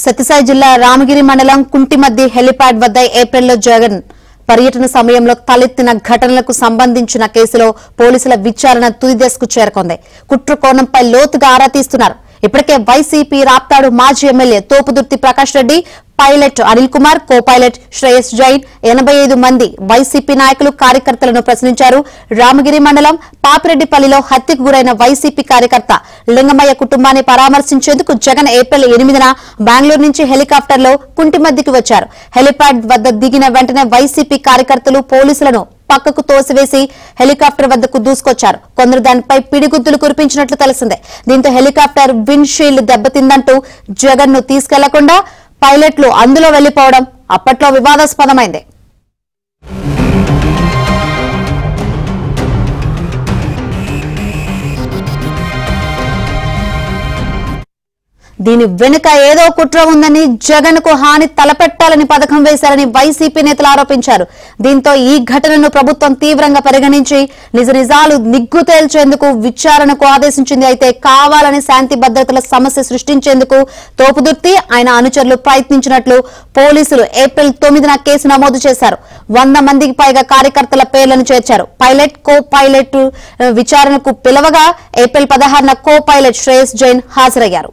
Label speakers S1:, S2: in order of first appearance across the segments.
S1: సత్యసాయి జిల్లా రామగిరి మండలం కుంటిమద్ది హెలిప్యాడ్ వద్ద ఏప్రిల్లో జగన్ పర్యటన సమయంలో తలెత్తిన ఘటనలకు సంబంధించిన కేసులో పోలీసుల విచారణ తుది దశకు చేరుకుంది. కుట్ర కోణంపై లోతుగా ఆరా తీస్తున్నారు. ఇప్పటికే వైసీపీ రాప్తాడు మాజీ ఎమ్మెల్యే తోపుదుర్తి ప్రకాష్ రెడ్డి, పైలట్ అనిల్ కుమార్, కో పైలట్ శ్రేయస్ జైన్ 85 మంది వైసీపీ నాయకులు కార్యకర్తలను ప్రశ్నించారు. రామగిరి మండలం పాపిరెడ్డిపల్లిలో హత్యకు గురైన వైసీపీ కార్యకర్త లింగమయ్య కుటుంబాన్ని పరామర్శించేందుకు జగన్ ఏప్రిల్ 8న బెంగళూరు నుంచి హెలికాప్టర్లో కుంటిమద్దికి వచ్చారు. హెలిప్యాడ్ వద్ద దిగిన వెంటనే వైసీపీ కార్యకర్తలు పోలీసులను పక్కకు తోసివేసి హెలికాప్టర్ వద్దకు దూసుకొచ్చారు. కొందరు దానిపై పిడిగుద్దులు కురిపించినట్లు తెలిసిందే. దీంతో హెలికాప్టర్ విండ్ షీల్డ్ దెబ్బతిందంటూ జగన్ ను తీసుకెళ్లకుండా పైలట్లు అందులో వెళ్లిపోవడం అప్పట్లో వివాదాస్పదమైంది. దీని వెనుక ఏదో కుట్ర ఉందని, జగన్ కు హాని తలపెట్టాలని పథకం వేశారని వైసీపీ నేతలు ఆరోపించారు. దీంతో ఈ ఘటనను ప్రభుత్వం తీవ్రంగా పరిగణించి నిజాలు నిగ్గు తేల్చేందుకు విచారణకు ఆదేశించింది. అయితే కావాలని శాంతి భద్రతల సమస్య సృష్టించేందుకు తోపుదుర్తి, ఆయన అనుచరులు ప్రయత్నించినట్లు పోలీసులు ఏప్రిల్ 9న కేసు నమోదు చేశారు. 100 మందికి పైగా కార్యకర్తల పేర్లను చేర్చారు. పైలట్, కో పైలట్ విచారణకు పిలవగా ఏప్రిల్ 16న కో పైలట్ శ్రేయస్ జైన్ హాజరయ్యారు.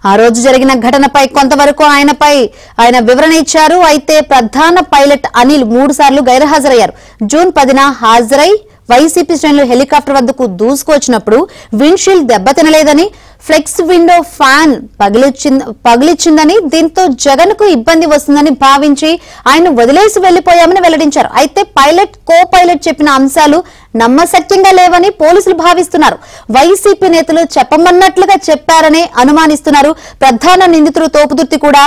S1: ఆ రోజు జరిగిన ఘటనపై కొంతవరకు ఆయన వివరణ ఇచ్చారు. అయితే ప్రధాన పైలట్ అనిల్ 3 సార్లు గైర్హాజరయ్యారు. జూన్ 10న హాజరై వైసీపీ శ్రేణులు హెలికాప్టర్ వద్దకు దూసుకొచ్చినప్పుడు విండ్షీల్డ్ దెబ్బతినలేదని, ఫ్లెక్స్ విండో ఫ్యాన్ పగిలిచ్చిందని, దీంతో జగన్ కు ఇబ్బంది వస్తుందని భావించి ఆయన వదిలేసి వెళ్లిపోయామని వెల్లడించారు. అయితే పైలట్, కో పైలట్ చెప్పిన అంశాలు నమ్మశక్యంగా లేవని పోలీసులు భావిస్తున్నారు. వైసీపీ నేతలు చెప్పమన్నట్లుగా చెప్పారని అనుమానిస్తున్నారు. ప్రధాన నిందితుడు తోపుదుర్తి కూడా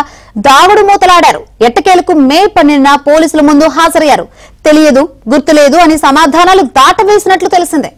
S1: దాగుడు మూతలాడారు. ఎట్టకేలకు మే 12న పోలీసుల ముందు హాజరయ్యారు. తెలియదు, గుర్తులేదు అని సమాధానాలు దాటవేసినట్లు తెలిసిందే.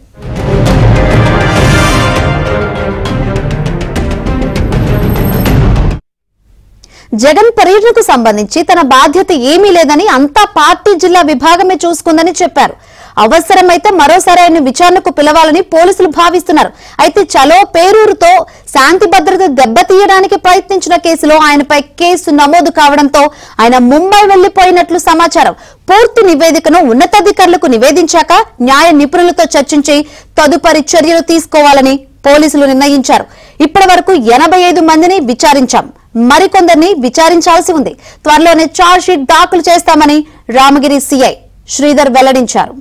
S1: జగన్ పర్యటనకు సంబంధించి తన బాధ్యత ఏమీ లేదని, అంతా పార్టీ జిల్లా విభాగమే చూసుకుందని చెప్పారు. అవసరమైతే మరోసారి ఆయన విచారణకు పిలవాలని పోలీసులు భావిస్తున్నారు. అయితే చలో పేరూరుతో శాంతి భద్రత దెబ్బతీయడానికి ప్రయత్నించిన కేసులో ఆయనపై కేసు నమోదు కావడంతో ఆయన ముంబై వెళ్లిపోయినట్లు సమాచారం. పూర్తి నివేదికను ఉన్నతాధికారులకు నివేదించాక న్యాయ నిపుణులతో చర్చించి తదుపరి చర్యలు తీసుకోవాలని పోలీసులు నిర్ణయించారు. ఇప్పటి వరకు 85 మందిని విచారించాం, మరికొందరిని విచారించాల్సి ఉంది. త్వరలోనే ఛార్జ్ షీట్ దాఖలు చేస్తామని రామగిరి సిఐ శ్రీధర్ వెల్లడించారు.